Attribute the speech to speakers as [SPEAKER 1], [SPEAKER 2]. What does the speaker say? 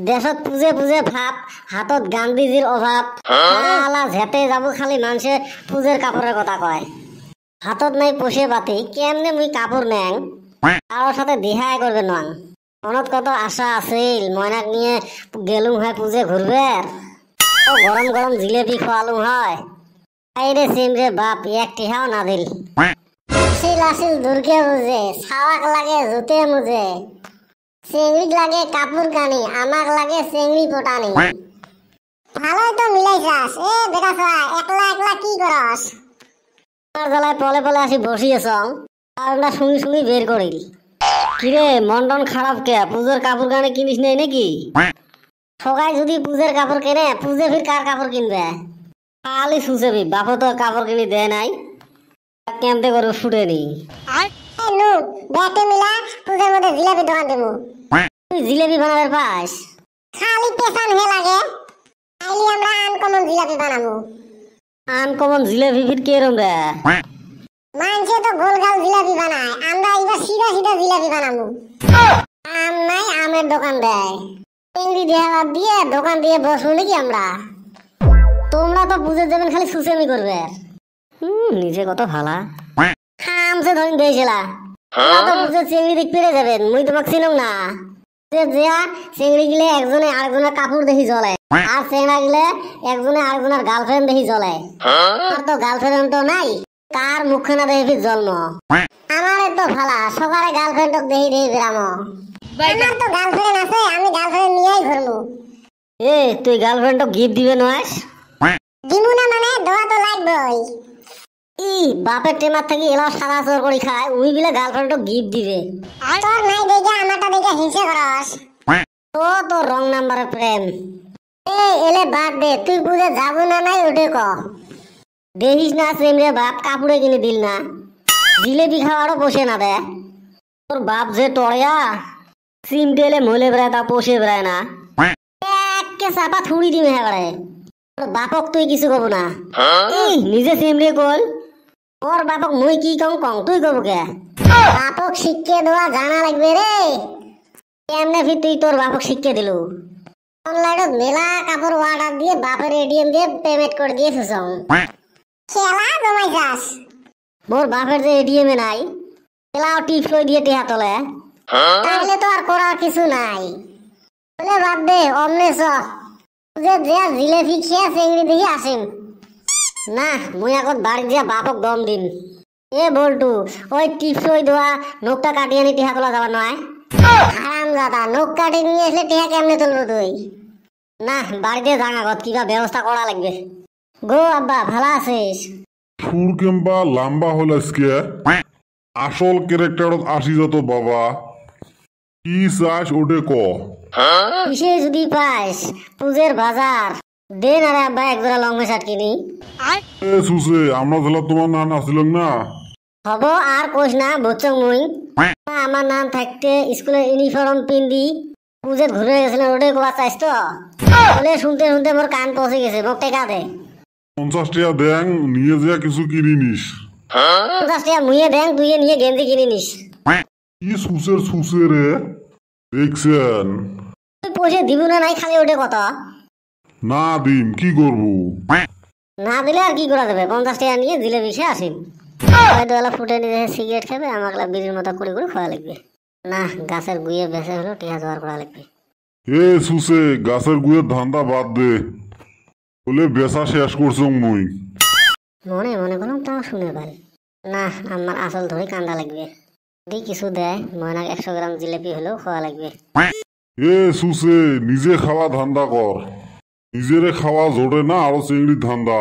[SPEAKER 1] দেশত পুজে পুজে ভাব হাতত গান্ধীজির অভাব আলা ঝেতে যাব খালি মানুষে পুজের কাপড়ের কথা কয় হাতত নাই পোষে বাতি কেমনে মুই কাপড় নেং কারোর সাথে দিহাই করবে নং মনত কত আশা আছিল ময়নাক নিয়ে গেলুম হয় পুজে ঘুরবে ও গরম গরম জিলেপি খোয়ালুম হয় আইরে সিমরে বাপ এক টিহাও না দিল আসিল আসিল দুর্গে বুঝে ছাওয়াক লাগে জুতে মুজে চেংড়িক লাগে কাপড় কানি আমাক লাগে চেংড়ি পটানি ভালোই তো মিলাইছাস এ বেটা ছড়া একলা একলা কি করস আর জ্বালায় পলে পলে আসি বসিয়েছ আর আমরা শুনি শুনি বের করিল কিরে মন্ডন খারাপ কে পুজোর কাপড় কানি কিনিস নেই নাকি সবাই যদি পুজোর কাপড় কেনে পুজে ফির কার কাপড় কিনবে খালি সুসেবি বাপও তো কাপড় কিনে দেয় নাই কেমতে করে ফুটে নি ব্যাটে মিলা পুজোর মধ্যে জিলাপি দোকান দেবো তুই জিলাপি বানাবার পাস খালি পেছন হে লাগে আইলি আমরা আনকমন জিলাপি বানাবো আনকমন জিলাপি ফির কেরম রে মানছে তো গোলগাল জিলাপি বানায় আমরা এবার সিধা সিধা জিলাপি বানাবো আম নাই আমের দোকান দেয় চিংড়ি দেওয়া দিয়ে দোকান দিয়ে বসবো নাকি আমরা তোমরা তো পুজো দেবেন খালি সুসেমি করবে নিজে কত ভালা খামছে ধরিন দিয়েছিলা তো পুজো চিংড়ি দিক পেরে যাবেন মুই তোমাকে চিনম না চিংড়ি গিলে একজনে আরেকজনের কাপড় দেখি জ্বলে আর চেংড়া গিলে একজনে আরেকজনের গার্লফ্রেন্ড দেখি জ্বলে আর তো গার্লফ্রেন্ড তো নাই কার মুখখানা দেখি জন্ম আমার তো ভালা সবারে গার্লফ্রেন্ডক দেখি দেখি বেরামো আমার তো গার্লফ্রেন্ড আছে আমি গার্লফ্রেন্ড নিয়েই ঘুরবো এ তুই গার্লফ্রেন্ডক গিফট দিবে নয় দিমু না মানে দেওয়া তো লাগবেই ই বাপের টেমার থেকে এলা সারা চোর করে খায় উই বিলে গার্লফ্রেন্ডক গিফট দিবে তোর নাই দেখে আমারটা দেখে হিংসে করস তো রং নাম্বারের প্রেম এ এলে বাদ দে তুই বুঝে যাবো না নাই ওটে ক দেখিস না সেমরে বাপ কাপড়ে কিনে দিল না জিলেপি খাওয়ারও বসে না দে তোর বাপ যে টড়িয়া সিম টেলে মলে বেড়ায় তা পোষে বেড়ায় না একে চাপা থুড়ি দিমে হেবারে তোর বাপক তুই কিছু কব না নিজে সেমরে কল ওর বাপক মুই কি কম কং তুই কব কে বাপক শিক্ষা দেওয়া জানা লাগবে রে কেমনে ফির তুই তোর বাপক শিক্ষা দিলু অনলাইনত মেলা কাপড় অর্ডার দিয়ে বাপের এটিএম দিয়ে পেমেন্ট করে দিয়েছিস খেলা জমাইছাস মোর বাপের যে এটিএম এ নাই খেলাও টিপ করে দিয়ে টেহা তোলে তাহলে তো আর করার কিছু নাই বলে বাদ দে অমনে চ যে জিলেপি খেয়ে চেংড়ি দেখি আসিম না মুই আগত বাড়ি দিয়া বাপক দম দিম এ বলটু ওই টিপস ওই দেওয়া নখটা কাটিয়ে আনি টেহা তোলা যাবার নয় হারাম দাদা নখ কাটি নিয়ে এসে টেহা কেমনে তুলবো তুই না বাড়িতে জানা গত কিবা ব্যবস্থা করা লাগবে গো আব্বা ভালো আছিস
[SPEAKER 2] সুর কেমবা লম্বা হল আজকে আসল ক্যারেক্টারত আসি যত বাবা কি চাস ওটে ক
[SPEAKER 1] কিসে যদি পাস পুজের বাজার দেন আরে আব্বা এক জোড়া লং শার্ট কিনি
[SPEAKER 2] এ সুসে আমরা তাহলে তোমার নাম আসিল না
[SPEAKER 1] হব আর কোস না বুঝছো মুই আমার নাম থাকতে স্কুলের ইউনিফর্ম পিন্দি পুজের ঘুরে গেছিলেন ওটাই কোয়া চাইছ তো বলে শুনতে শুনতে মোর কান পৌঁছে গেছে মোক টেকা দে
[SPEAKER 2] 50 টাকা দেন নিয়ে যা কিছু কিনি নিস
[SPEAKER 1] 50 টাকা মুইয়ে দেন তুই নিয়ে গেঞ্জি কিনে নিস
[SPEAKER 2] কি সুসে রে দেখছেন
[SPEAKER 1] তুই পয়সা দিব না নাই খালি ওটে কত
[SPEAKER 2] না দিন কি করবো
[SPEAKER 1] না দিলে আর কি করা যাবে 50 টাকা নিয়ে জিলেপি খেয়ে আসিম দোলা ফুটে নিয়ে সিগারেট খাবে আমাকে বিড়ির মতো করে করে খাওয়া লাগবে না গাছের গুয়ে বেঁচে হলো টিয়া জোয়ার করা লাগবে
[SPEAKER 2] এ সুসে গাছের গুয়ের ধান্দা বাদ দে বলে বেচা শেষ করছ মুই
[SPEAKER 1] মনে মনে করলাম তাও শুনে ভাই না আমার আসল ধরে কান্দা লাগবে যদি কিছু দেয় ময়নাক 100 গ্রাম জিলেপি হলেও খাওয়া লাগবে
[SPEAKER 2] এ সুসে নিজে খাওয়া ধান্দা কর নিজেরে খাওয়া জোটে না আরো চিংড়ির ধান্দা